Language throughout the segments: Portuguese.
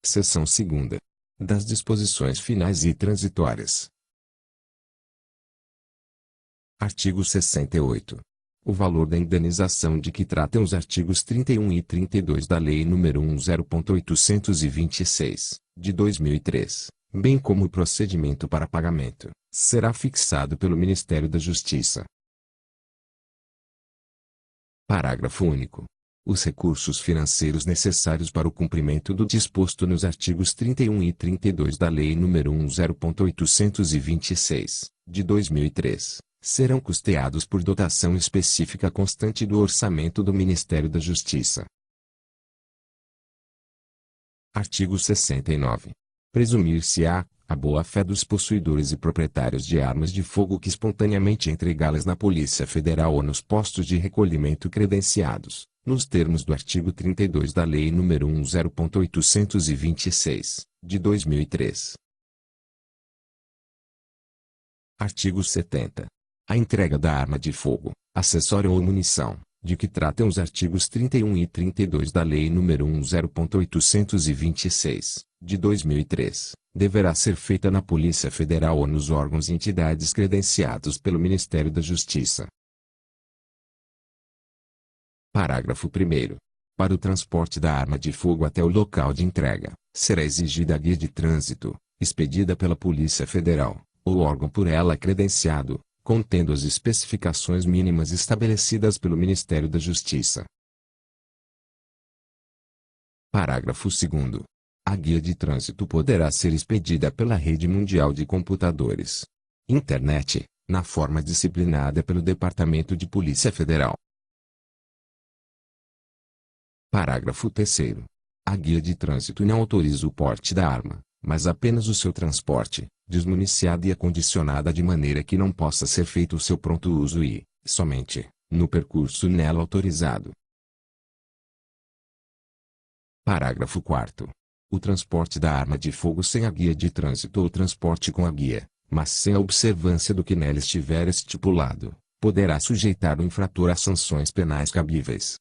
Seção 2ª. Das disposições finais e transitórias. Artigo 68. O valor da indenização de que tratam os artigos 31 e 32 da Lei nº 10.826, de 2003, bem como o procedimento para pagamento, será fixado pelo Ministério da Justiça. Parágrafo único. Os recursos financeiros necessários para o cumprimento do disposto nos artigos 31 e 32 da Lei nº 10.826, de 2003, serão custeados por dotação específica constante do orçamento do Ministério da Justiça. Artigo 69. Presumir-se-á a boa-fé dos possuidores e proprietários de armas de fogo que espontaneamente entregá-las na Polícia Federal ou nos postos de recolhimento credenciados, nos termos do artigo 32 da Lei nº 10.826, de 2003. Artigo 70. A entrega da arma de fogo, acessório ou munição, de que tratam os artigos 31 e 32 da Lei nº 10.826, de 2003, deverá ser feita na Polícia Federal ou nos órgãos e entidades credenciados pelo Ministério da Justiça. Parágrafo 1º. Para o transporte da arma de fogo até o local de entrega, será exigida a guia de trânsito, expedida pela Polícia Federal, ou órgão por ela credenciado, contendo as especificações mínimas estabelecidas pelo Ministério da Justiça. Parágrafo 2º. A guia de trânsito poderá ser expedida pela Rede Mundial de Computadores, Internet, na forma disciplinada pelo Departamento de Polícia Federal. Parágrafo 3º. A guia de trânsito não autoriza o porte da arma, mas apenas o seu transporte, desmuniciada e acondicionada de maneira que não possa ser feito o seu pronto uso e, somente, no percurso nela autorizado. Parágrafo 4º. O transporte da arma de fogo sem a guia de trânsito ou transporte com a guia, mas sem a observância do que nela estiver estipulado, poderá sujeitar o infrator a sanções penais cabíveis.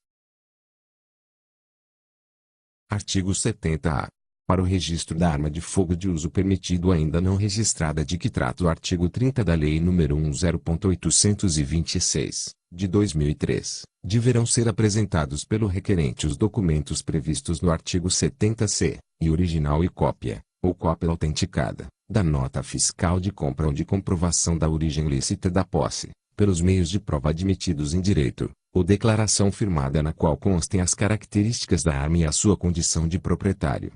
Artigo 70-A. Para o registro da arma de fogo de uso permitido ainda não registrada de que trata o artigo 30 da Lei nº 10.826, de 2003, deverão ser apresentados pelo requerente os documentos previstos no artigo 70-C, e original e cópia, ou cópia autenticada, da nota fiscal de compra ou de comprovação da origem lícita da posse, pelos meios de prova admitidos em direito, ou declaração firmada na qual constem as características da arma e a sua condição de proprietário.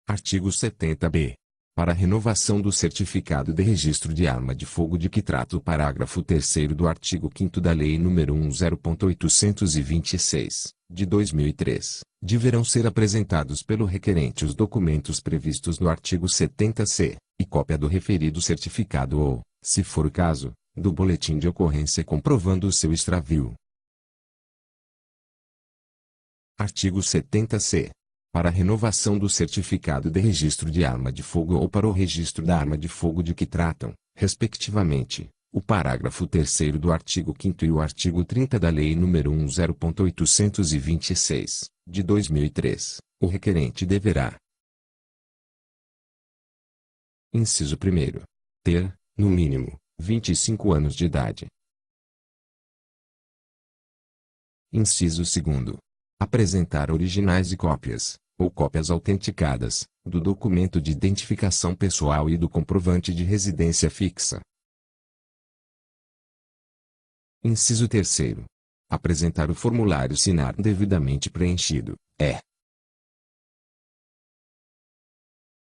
Artigo 70-B. Para a renovação do certificado de registro de arma de fogo de que trata o parágrafo 3º do artigo 5º da Lei nº 10.826, de 2003, deverão ser apresentados pelo requerente os documentos previstos no artigo 70-C, e cópia do referido certificado ou, se for o caso, do boletim de ocorrência comprovando o seu extravio. Artigo 70-C. Para a renovação do certificado de registro de arma de fogo ou para o registro da arma de fogo de que tratam, respectivamente, o parágrafo 3º do artigo 5º e o artigo 30 da Lei nº 10.826, de 2003, o requerente deverá: Inciso 1º. Ter, no mínimo, 25 anos de idade. Inciso 2º. Apresentar originais e cópias, ou cópias autenticadas, do documento de identificação pessoal e do comprovante de residência fixa. Inciso 3º. Apresentar o formulário SINAR devidamente preenchido,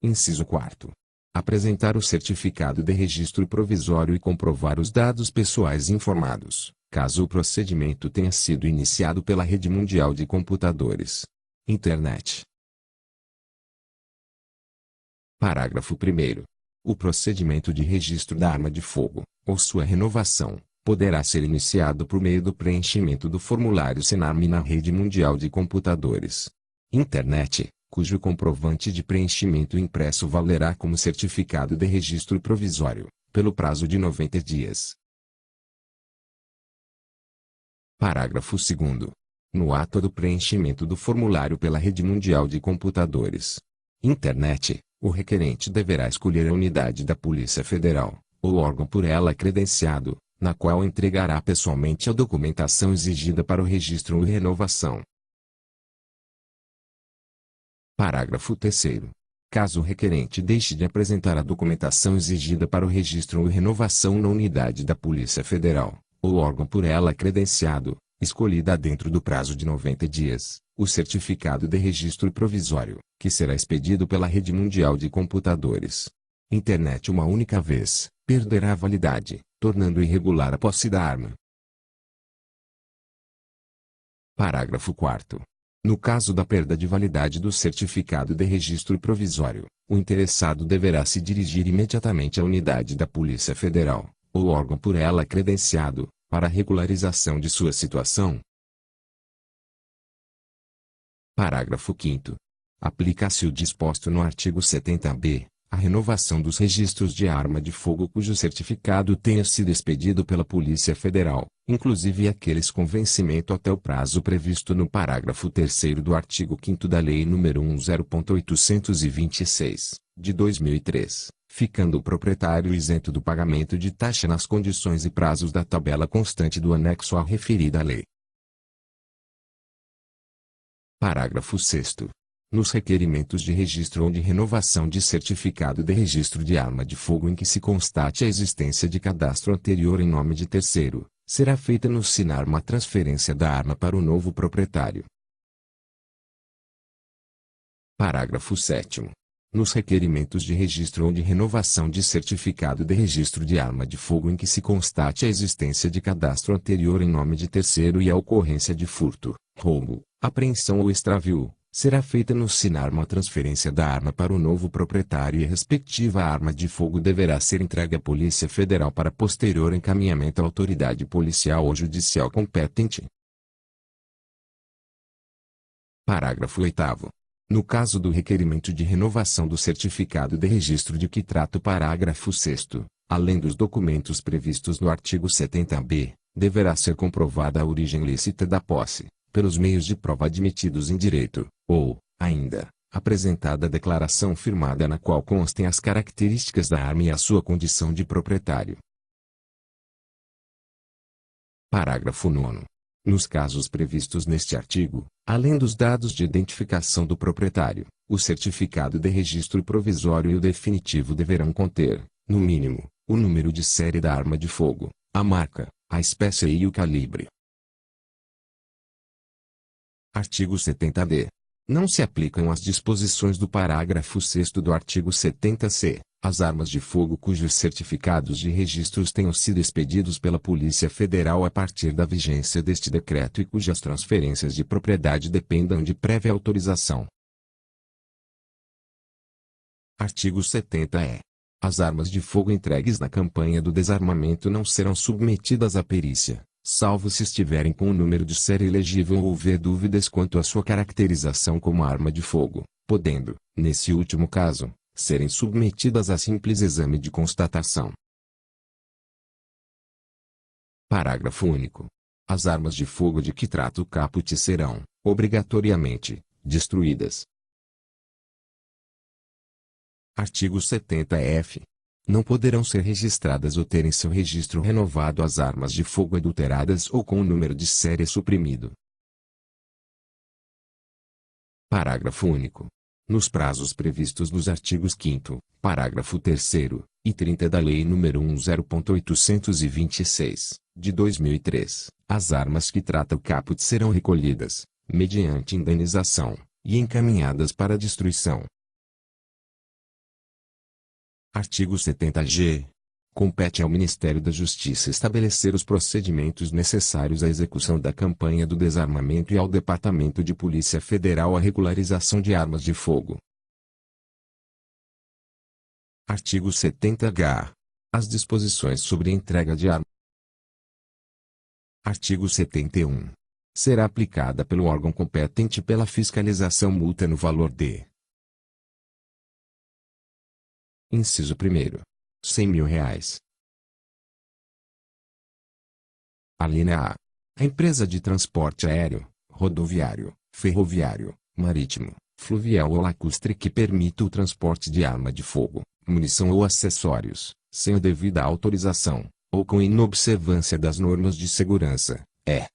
Inciso 4º. Apresentar o certificado de registro provisório e comprovar os dados pessoais informados, caso o procedimento tenha sido iniciado pela Rede Mundial de Computadores, Internet. Parágrafo 1º. O procedimento de registro da arma de fogo, ou sua renovação, poderá ser iniciado por meio do preenchimento do formulário SINAR-MI na Rede Mundial de Computadores, Internet, cujo comprovante de preenchimento impresso valerá como certificado de registro provisório, pelo prazo de 90 dias. Parágrafo 2º. no ato do preenchimento do formulário pela Rede Mundial de Computadores. Internet, o requerente deverá escolher a unidade da Polícia Federal, ou órgão por ela credenciado, na qual entregará pessoalmente a documentação exigida para o registro ou renovação. Parágrafo 3º. Caso o requerente deixe de apresentar a documentação exigida para o registro ou renovação na unidade da Polícia Federal, ou órgão por ela credenciado, escolhida dentro do prazo de 90 dias, o certificado de registro provisório, que será expedido pela Rede Mundial de Computadores. Internet uma única vez, perderá a validade, tornando irregular a posse da arma. Parágrafo 4º. No caso da perda de validade do certificado de registro provisório, o interessado deverá se dirigir imediatamente à unidade da Polícia Federal, ou órgão por ela credenciado, para a regularização de sua situação. Parágrafo 5º. Aplica-se o disposto no artigo 70-B, a renovação dos registros de arma de fogo cujo certificado tenha sido expedido pela Polícia Federal, inclusive aqueles com vencimento até o prazo previsto no parágrafo 3º do artigo 5º da Lei nº 10.826, de 2003, ficando o proprietário isento do pagamento de taxa nas condições e prazos da tabela constante do anexo à referida lei. Parágrafo 6º. Nos requerimentos de registro ou de renovação de certificado de registro de arma de fogo em que se constate a existência de cadastro anterior em nome de terceiro, será feita no SINAR uma transferência da arma para o novo proprietário. Parágrafo 7º. Nos requerimentos de registro ou de renovação de certificado de registro de arma de fogo em que se constate a existência de cadastro anterior em nome de terceiro e a ocorrência de furto, roubo, apreensão ou extravio, será feita no SINAR uma transferência da arma para o novo proprietário e a respectiva arma de fogo deverá ser entregue à Polícia Federal para posterior encaminhamento à autoridade policial ou judicial competente. Parágrafo 8º. No caso do requerimento de renovação do certificado de registro de que trata o parágrafo 6º, além dos documentos previstos no artigo 70-B, deverá ser comprovada a origem lícita da posse, pelos meios de prova admitidos em direito, ou, ainda, apresentada a declaração firmada na qual constem as características da arma e a sua condição de proprietário. Parágrafo 9º. Nos casos previstos neste artigo, além dos dados de identificação do proprietário, o certificado de registro provisório e o definitivo deverão conter, no mínimo, o número de série da arma de fogo, a marca, a espécie e o calibre. Artigo 70-D. Não se aplicam as disposições do parágrafo 6º do artigo 70-C, às armas de fogo cujos certificados de registros tenham sido expedidos pela Polícia Federal a partir da vigência deste decreto e cujas transferências de propriedade dependam de prévia autorização. Artigo 70-E. As armas de fogo entregues na campanha do desarmamento não serão submetidas à perícia, salvo se estiverem com o número de série legível ou houver dúvidas quanto à sua caracterização como arma de fogo, podendo, nesse último caso, serem submetidas a simples exame de constatação. Parágrafo único. As armas de fogo de que trata o caput serão, obrigatoriamente, destruídas. Artigo 70-F. Não poderão ser registradas ou terem seu registro renovado as armas de fogo adulteradas ou com o número de série suprimido. Parágrafo único. Nos prazos previstos nos artigos 5º, parágrafo 3º, e 30 da Lei nº 10.826, de 2003, as armas que trata o caput serão recolhidas, mediante indenização, e encaminhadas para destruição. Artigo 70-G. Compete ao Ministério da Justiça estabelecer os procedimentos necessários à execução da campanha do desarmamento e ao Departamento de Polícia Federal a regularização de armas de fogo. Artigo 70-H. As disposições sobre entrega de armas. Artigo 71. Será aplicada pelo órgão competente pela fiscalização multa no valor de: Inciso 1º. R$ 100.000. Alínea A. A empresa de transporte aéreo, rodoviário, ferroviário, marítimo, fluvial ou lacustre que permita o transporte de arma de fogo, munição ou acessórios, sem a devida autorização, ou com inobservância das normas de segurança, é.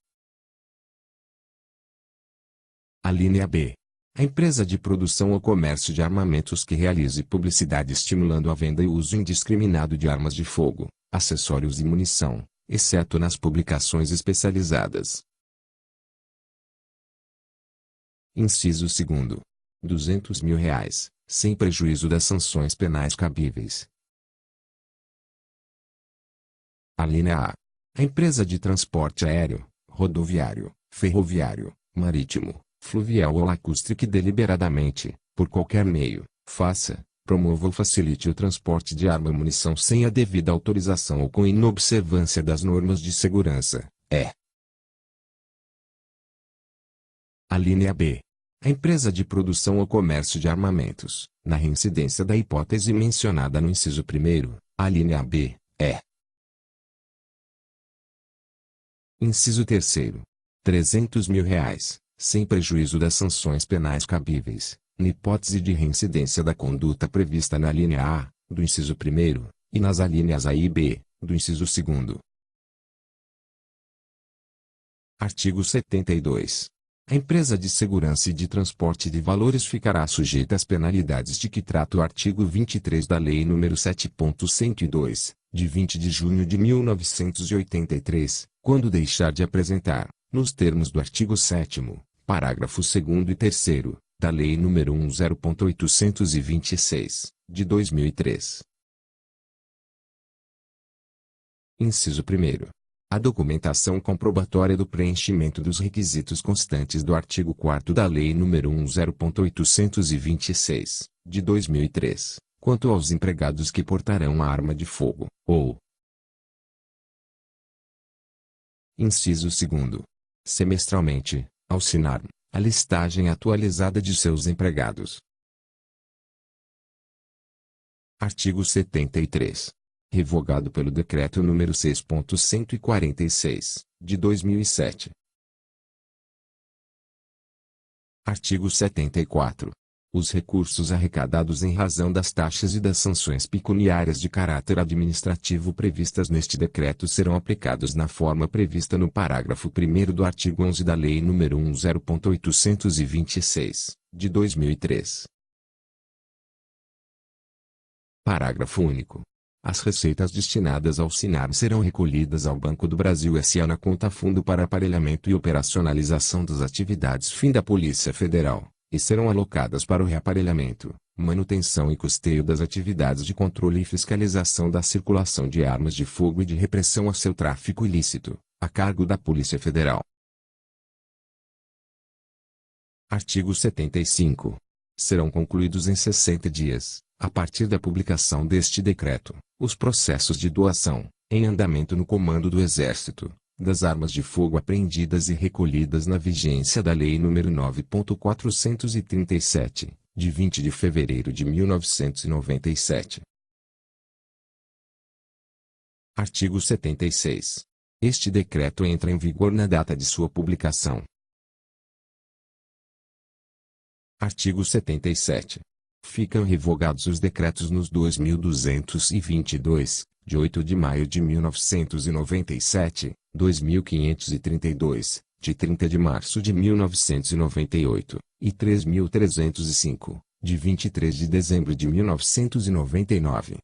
A linha B. A empresa de produção ou comércio de armamentos que realize publicidade estimulando a venda e uso indiscriminado de armas de fogo, acessórios e munição, exceto nas publicações especializadas. Inciso 2º. R$ 200.000, sem prejuízo das sanções penais cabíveis. A linha A. A empresa de transporte aéreo, rodoviário, ferroviário, marítimo, fluvial ou lacustre que deliberadamente, por qualquer meio, faça, promova ou facilite o transporte de arma e munição sem a devida autorização ou com inobservância das normas de segurança, é. A linha B. A empresa de produção ou comércio de armamentos, na reincidência da hipótese mencionada no inciso 1º, a linha B, é. Inciso 3º. R$ 300.000, sem prejuízo das sanções penais cabíveis, na hipótese de reincidência da conduta prevista na linha A, do inciso 1º, e nas alíneas A e B, do inciso 2º. Artigo 72. A empresa de segurança e de transporte de valores ficará sujeita às penalidades de que trata o artigo 23 da Lei nº 7.102, de 20 de junho de 1983, quando deixar de apresentar, nos termos do artigo 7º, parágrafo 2º e 3º, da Lei nº 10.826, de 2003. Inciso 1º. A documentação comprobatória do preenchimento dos requisitos constantes do artigo 4º da Lei nº 10.826, de 2003, quanto aos empregados que portarão a arma de fogo, ou. Inciso 2º. Semestralmente, ao SINARM, a listagem atualizada de seus empregados. Artigo 73. Revogado pelo Decreto nº 6.146, de 2007. Artigo 74. Os recursos arrecadados em razão das taxas e das sanções pecuniárias de caráter administrativo previstas neste decreto serão aplicados na forma prevista no parágrafo 1º do artigo 11 da Lei nº 10.826, de 2003. Parágrafo único. As receitas destinadas ao SINARM serão recolhidas ao Banco do Brasil S.A. na conta Fundo para Aparelhamento e Operacionalização das Atividades FIM da Polícia Federal, e serão alocadas para o reaparelhamento, manutenção e custeio das atividades de controle e fiscalização da circulação de armas de fogo e de repressão a seu tráfico ilícito, a cargo da Polícia Federal. Artigo 75. Serão concluídos em 60 dias, a partir da publicação deste decreto, os processos de doação, em andamento no Comando do Exército, das armas de fogo apreendidas e recolhidas na vigência da Lei nº 9.437, de 20 de fevereiro de 1997. Artigo 76. Este decreto entra em vigor na data de sua publicação. Artigo 77. Ficam revogados os decretos nos 2.222, de 8 de maio de 1997, 2.532, de 30 de março de 1998, e 3.305, de 23 de dezembro de 1999.